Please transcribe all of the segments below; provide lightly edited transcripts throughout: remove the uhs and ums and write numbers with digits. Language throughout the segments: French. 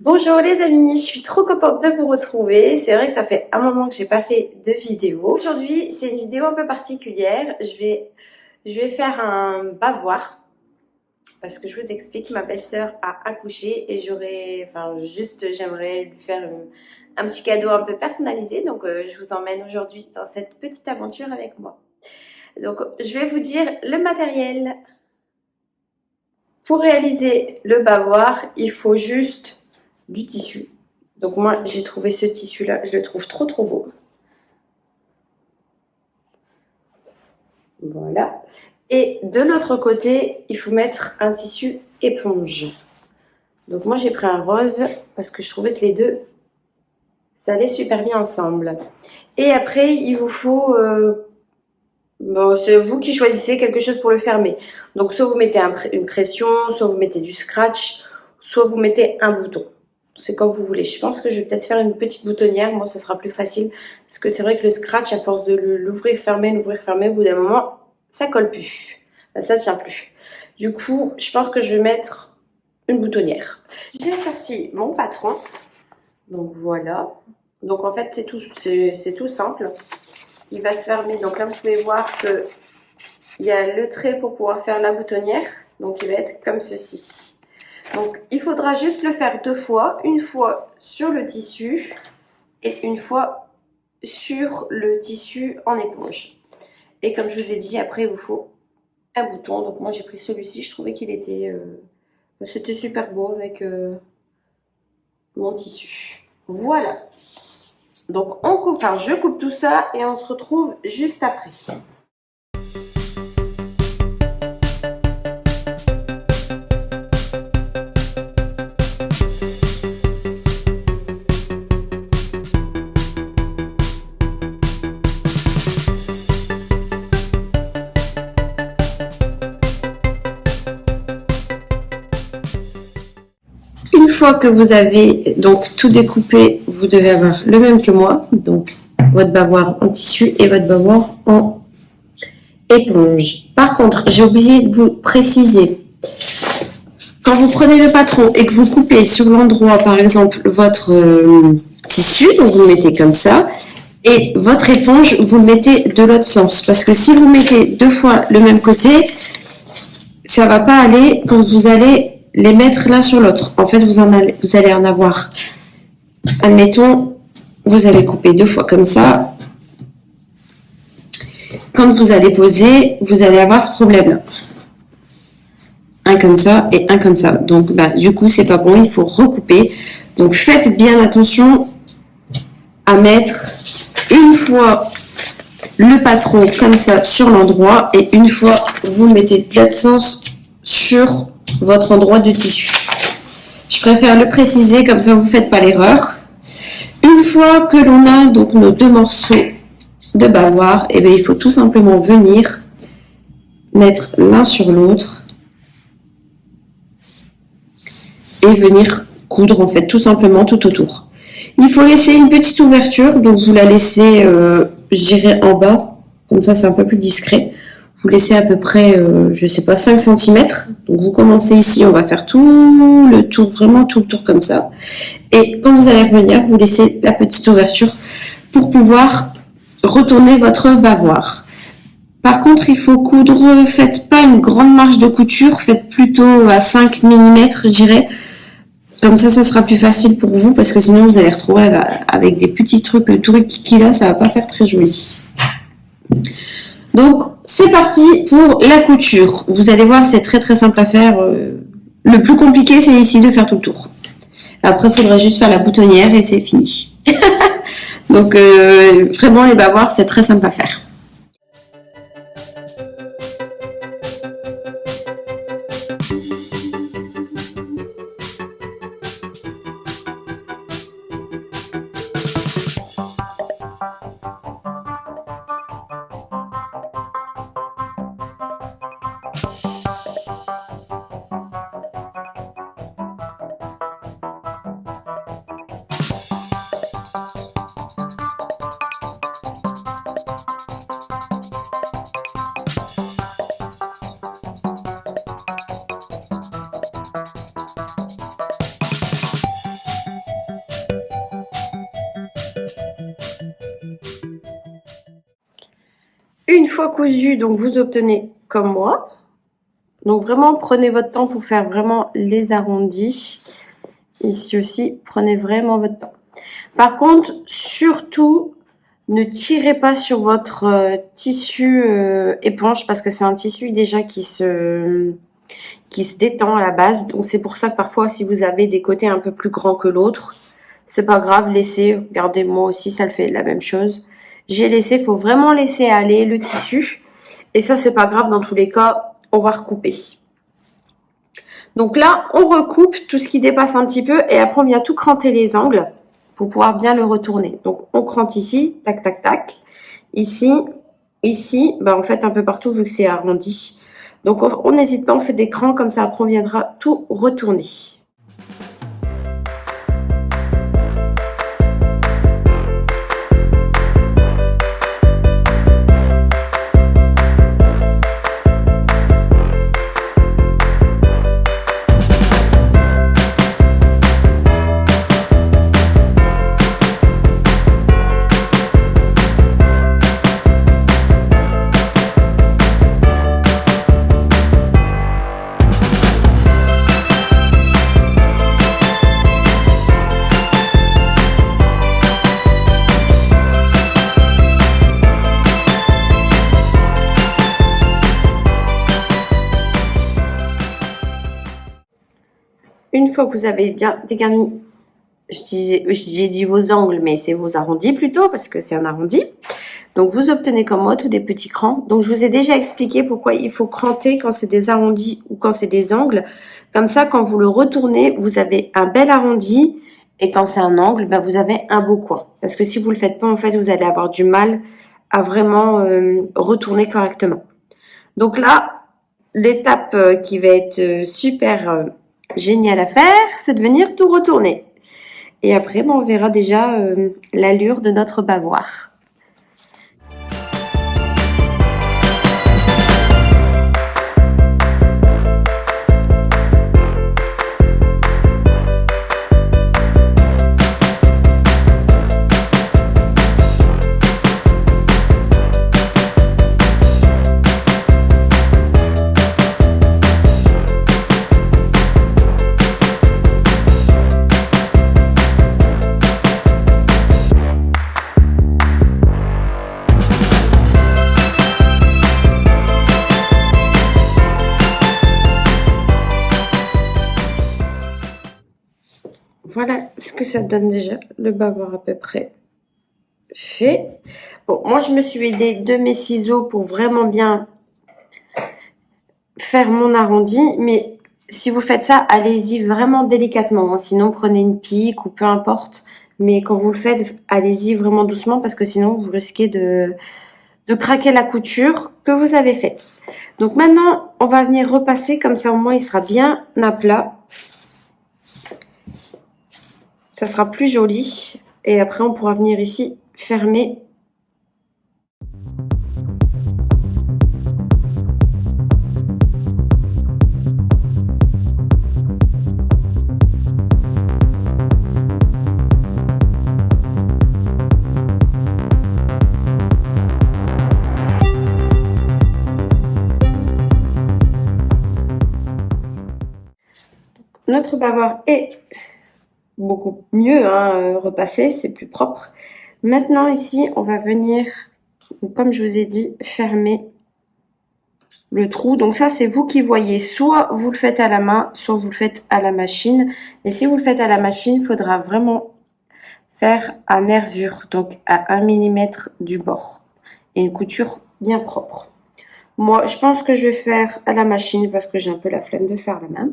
Bonjour les amis, je suis trop contente de vous retrouver. C'est vrai que ça fait un moment que j'ai pas fait de vidéo. Aujourd'hui, c'est une vidéo un peu particulière. Je vais faire un bavoir parce que je vous explique, ma belle-sœur a accouché et j'aimerais lui faire un petit cadeau un peu personnalisé. Donc, je vous emmène aujourd'hui dans cette petite aventure avec moi. Donc, je vais vous dire le matériel. Pour réaliser le bavoir, il faut juste du tissu. Donc moi, j'ai trouvé ce tissu-là, je le trouve trop beau. Voilà. Et de l'autre côté, il faut mettre un tissu éponge. Donc moi, j'ai pris un rose parce que je trouvais que les deux, ça allait super bien ensemble. Et après, il vous faut... c'est vous qui choisissez quelque chose pour le fermer. Donc soit vous mettez une pression, soit vous mettez du scratch, soit vous mettez un bouton. C'est comme vous voulez. Je pense que je vais peut-être faire une petite boutonnière. Moi, ce sera plus facile. Parce que c'est vrai que le scratch, à force de l'ouvrir, fermer, au bout d'un moment, ça colle plus. Ça ne tient plus. Du coup, je pense que je vais mettre une boutonnière. J'ai sorti mon patron. Donc voilà. Donc en fait, c'est tout simple. Il va se fermer. Donc là, vous pouvez voir que il y a le trait pour pouvoir faire la boutonnière. Donc il va être comme ceci. Donc, il faudra juste le faire deux fois. Une fois sur le tissu et une fois sur le tissu en éponge. Et comme je vous ai dit, après, il vous faut un bouton. Donc, moi, j'ai pris celui-ci. Je trouvais qu'il était... c'était super beau avec mon tissu. Voilà. Donc, je coupe tout ça et on se retrouve juste après. Une fois que vous avez donc tout découpé, vous devez avoir le même que moi, donc votre bavoir en tissu et votre bavoir en éponge. Par contre, j'ai oublié de vous préciser, quand vous prenez le patron et que vous coupez sur l'endroit, par exemple, votre tissu, donc vous le mettez comme ça, et votre éponge, vous le mettez de l'autre sens. Parce que si vous mettez deux fois le même côté, ça va pas aller quand vous allez les mettre l'un sur l'autre. En fait, vous allez en avoir. Admettons, vous allez couper deux fois comme ça. Quand vous allez poser, vous allez avoir ce problème-là. Un comme ça et un comme ça. Donc, du coup, c'est pas bon, il faut recouper. Donc, faites bien attention à mettre une fois le patron comme ça sur l'endroit et une fois, vous mettez de l'autre sens sur votre endroit de tissu. Je préfère le préciser, comme ça vous ne faites pas l'erreur. Une fois que l'on a donc nos deux morceaux de bavoir, il faut tout simplement venir mettre l'un sur l'autre et venir coudre en fait tout simplement tout autour. Il faut laisser une petite ouverture, donc vous la laissez, je dirais en bas, comme ça c'est un peu plus discret. Vous laissez à peu près, 5 cm. Donc vous commencez ici, on va faire tout le tour, vraiment tout le tour comme ça. Et quand vous allez revenir, vous laissez la petite ouverture pour pouvoir retourner votre bavoir. Par contre, il faut coudre, faites pas une grande marge de couture, faites plutôt à 5 mm, je dirais. Comme ça sera plus facile pour vous, parce que sinon vous allez retrouver avec des petits trucs, le truc qui là, ça va pas faire très joli. Donc, c'est parti pour la couture. Vous allez voir, c'est très simple à faire. Le plus compliqué, c'est ici de faire tout le tour. Après, il faudrait juste faire la boutonnière et c'est fini. Donc, vraiment, les bavoirs, c'est très simple à faire. Une fois cousu, donc vous obtenez comme moi. Donc vraiment, prenez votre temps pour faire vraiment les arrondis. Ici aussi, prenez vraiment votre temps. Par contre, surtout, ne tirez pas sur votre tissu éponge parce que c'est un tissu déjà qui se détend à la base. Donc c'est pour ça que parfois, si vous avez des côtés un peu plus grands que l'autre, c'est pas grave, laissez. Regardez, moi aussi, ça le fait la même chose. J'ai laissé, il faut vraiment laisser aller le tissu. Et ça, c'est pas grave, dans tous les cas, on va recouper. Donc là, on recoupe tout ce qui dépasse un petit peu et après, on vient tout cranter les angles pour pouvoir bien le retourner. Donc, on crante ici, tac, tac, tac. Ici, ici, ben, en fait, un peu partout vu que c'est arrondi. Donc, on n'hésite pas, on fait des crans comme ça, après, on viendra tout retourner. Une fois que vous avez bien dégarni, j'ai dit vos angles, mais c'est vos arrondis plutôt, parce que c'est un arrondi. Donc, vous obtenez comme moi tous des petits crans. Donc, je vous ai déjà expliqué pourquoi il faut cranter quand c'est des arrondis ou quand c'est des angles. Comme ça, quand vous le retournez, vous avez un bel arrondi. Et quand c'est un angle, ben, vous avez un beau coin. Parce que si vous le faites pas, en fait, vous allez avoir du mal à vraiment retourner correctement. Donc là, l'étape qui va être super géniale à faire, c'est de venir tout retourner. Et après, on verra déjà l'allure de notre bavoir. Voilà ce que ça donne déjà, le bavoir à peu près fait. Bon, moi je me suis aidée de mes ciseaux pour vraiment bien faire mon arrondi, mais si vous faites ça, allez-y vraiment délicatement, hein. Sinon prenez une pique ou peu importe, mais quand vous le faites, allez-y vraiment doucement parce que sinon vous risquez de craquer la couture que vous avez faite. Donc maintenant, on va venir repasser, comme ça au moins il sera bien à plat. Ça sera plus joli. Et après, on pourra venir ici fermer. Notre bavoir est beaucoup mieux, hein, repassé, c'est plus propre. Maintenant ici, on va venir, comme je vous ai dit, fermer le trou. Donc ça, c'est vous qui voyez. Soit vous le faites à la main, soit vous le faites à la machine. Et si vous le faites à la machine, il faudra vraiment faire à nervure, donc à 1 mm du bord. Et une couture bien propre. Moi, je pense que je vais faire à la machine parce que j'ai un peu la flemme de faire la main.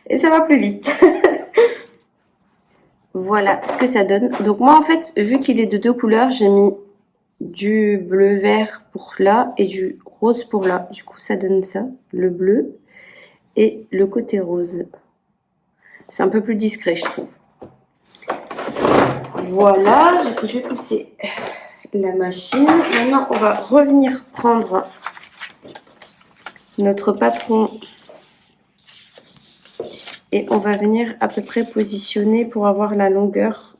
Et ça va plus vite. Voilà ce que ça donne. Donc moi, en fait, vu qu'il est de 2 couleurs, j'ai mis du bleu vert pour là et du rose pour là. Du coup, ça donne ça, le bleu et le côté rose. C'est un peu plus discret, je trouve. Voilà, du coup, je vais pousser la machine. Maintenant, on va revenir prendre notre patron et on va venir à peu près positionner pour avoir la longueur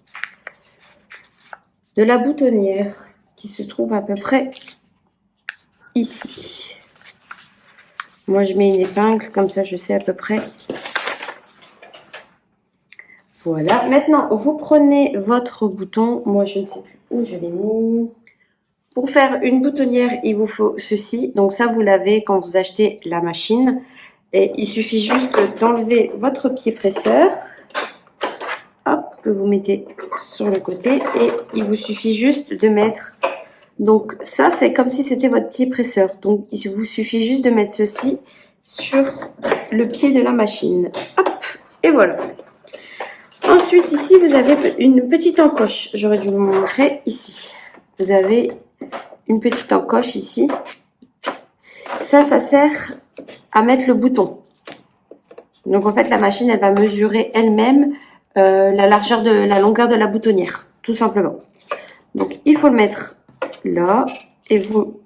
de la boutonnière qui se trouve à peu près ici. Moi, je mets une épingle, comme ça, je sais à peu près. Voilà. Maintenant, vous prenez votre bouton. Moi, je ne sais plus où je l'ai mis. Pour faire une boutonnière, il vous faut ceci. Donc ça, vous l'avez quand vous achetez la machine. Et il suffit juste d'enlever votre pied presseur. Hop, que vous mettez sur le côté. Et il vous suffit juste de mettre... Donc ça, c'est comme si c'était votre pied presseur. Donc il vous suffit juste de mettre ceci sur le pied de la machine. Hop, et voilà. Ensuite, ici, vous avez une petite encoche. J'aurais dû vous montrer ici. Vous avez une petite encoche ici. Ça sert à mettre le bouton. Donc en fait, la machine, elle va mesurer elle-même la largeur de la longueur de la boutonnière, tout simplement. Donc il faut le mettre là et vous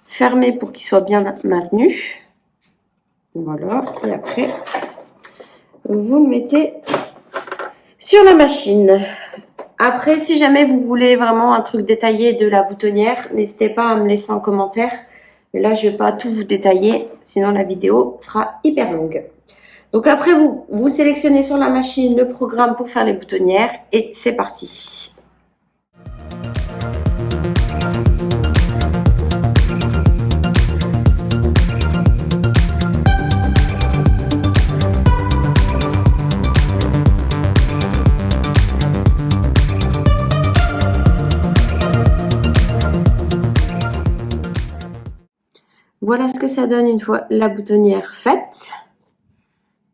fermez pour qu'il soit bien maintenu. Voilà. Et après, vous le mettez sur la machine. Après, si jamais vous voulez vraiment un truc détaillé de la boutonnière, n'hésitez pas à me laisser en commentaire. Mais là, je ne vais pas tout vous détailler, sinon la vidéo sera hyper longue. Donc après, vous sélectionnez sur la machine le programme pour faire les boutonnières et c'est parti. Voilà ce que ça donne une fois la boutonnière faite.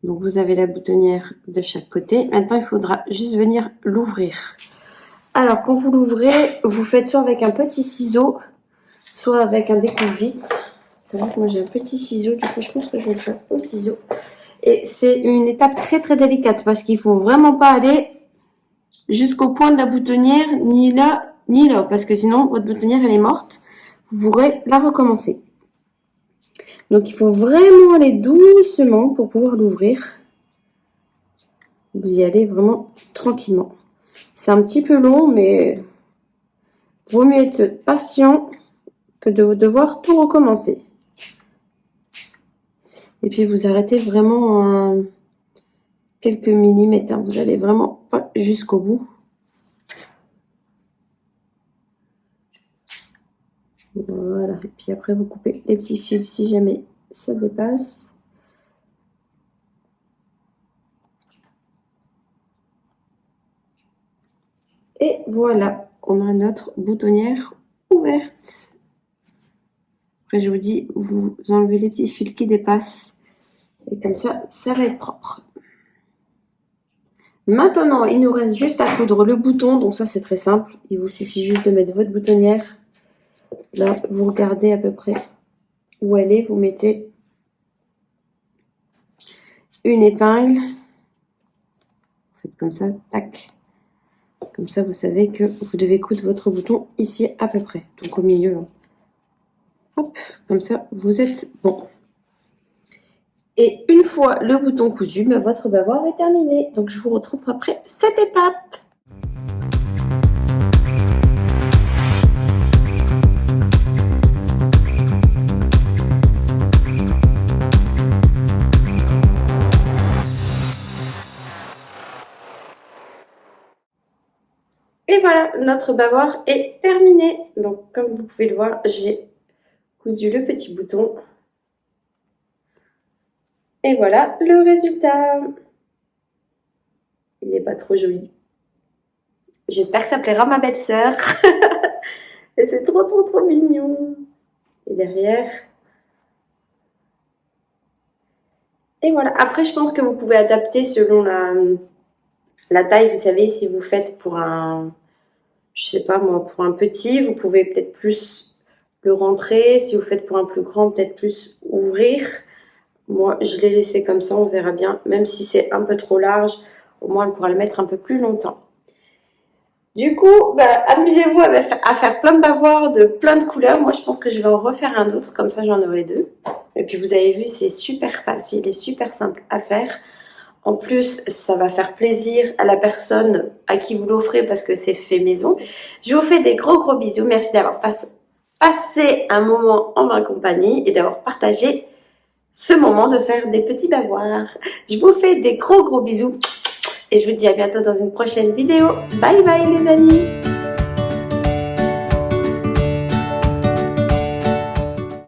Donc vous avez la boutonnière de chaque côté. Maintenant, il faudra juste venir l'ouvrir. Alors, quand vous l'ouvrez, vous faites soit avec un petit ciseau, soit avec un découpe-vite. C'est vrai que moi j'ai un petit ciseau, du coup je pense que je vais le faire au ciseau. Et c'est une étape très très délicate parce qu'il ne faut vraiment pas aller jusqu'au point de la boutonnière, ni là, ni là. Parce que sinon, votre boutonnière elle est morte. Vous pourrez la recommencer. Donc il faut vraiment aller doucement pour pouvoir l'ouvrir. Vous y allez vraiment tranquillement. C'est un petit peu long, mais vaut mieux être patient que de devoir tout recommencer. Et puis vous arrêtez vraiment à quelques millimètres. Hein. Vous allez vraiment pas jusqu'au bout. Voilà. Et puis après vous coupez les petits fils si jamais ça dépasse. Et voilà, on a notre boutonnière ouverte. Après, je vous dis, vous enlevez les petits fils qui dépassent. Et comme ça, ça va être propre. Maintenant, il nous reste juste à coudre le bouton. Donc ça, c'est très simple. Il vous suffit juste de mettre votre boutonnière. Là, vous regardez à peu près où elle est. Vous mettez une épingle. Vous faites comme ça, tac. Comme ça, vous savez que vous devez coudre votre bouton ici à peu près. Donc au milieu. Hein. Hop, comme ça, vous êtes bon. Et une fois le bouton cousu, votre bavoir est terminé. Donc je vous retrouve après cette étape. Et voilà, notre bavoir est terminé. Donc comme vous pouvez le voir, j'ai cousu le petit bouton. Et voilà le résultat. Il n'est pas trop joli. J'espère que ça plaira à ma belle-sœur. Et c'est trop trop trop mignon. Et derrière. Et voilà. Après, je pense que vous pouvez adapter selon la taille. Vous savez, si vous faites pour un, je sais pas moi, pour un petit, vous pouvez peut-être plus le rentrer. Si vous faites pour un plus grand, peut-être plus ouvrir. Moi, je l'ai laissé comme ça, on verra bien. Même si c'est un peu trop large, au moins, on pourra le mettre un peu plus longtemps. Du coup, amusez-vous à faire plein de bavoirs de plein de couleurs. Moi, je pense que je vais en refaire un autre, comme ça, j'en aurai deux. Et puis, vous avez vu, c'est super facile et super simple à faire. En plus, ça va faire plaisir à la personne à qui vous l'offrez parce que c'est fait maison. Je vous fais des gros bisous. Merci d'avoir passé passé un moment en ma compagnie et d'avoir partagé ce moment de faire des petits bavoirs. Je vous fais des gros bisous et je vous dis à bientôt dans une prochaine vidéo. Bye bye les amis!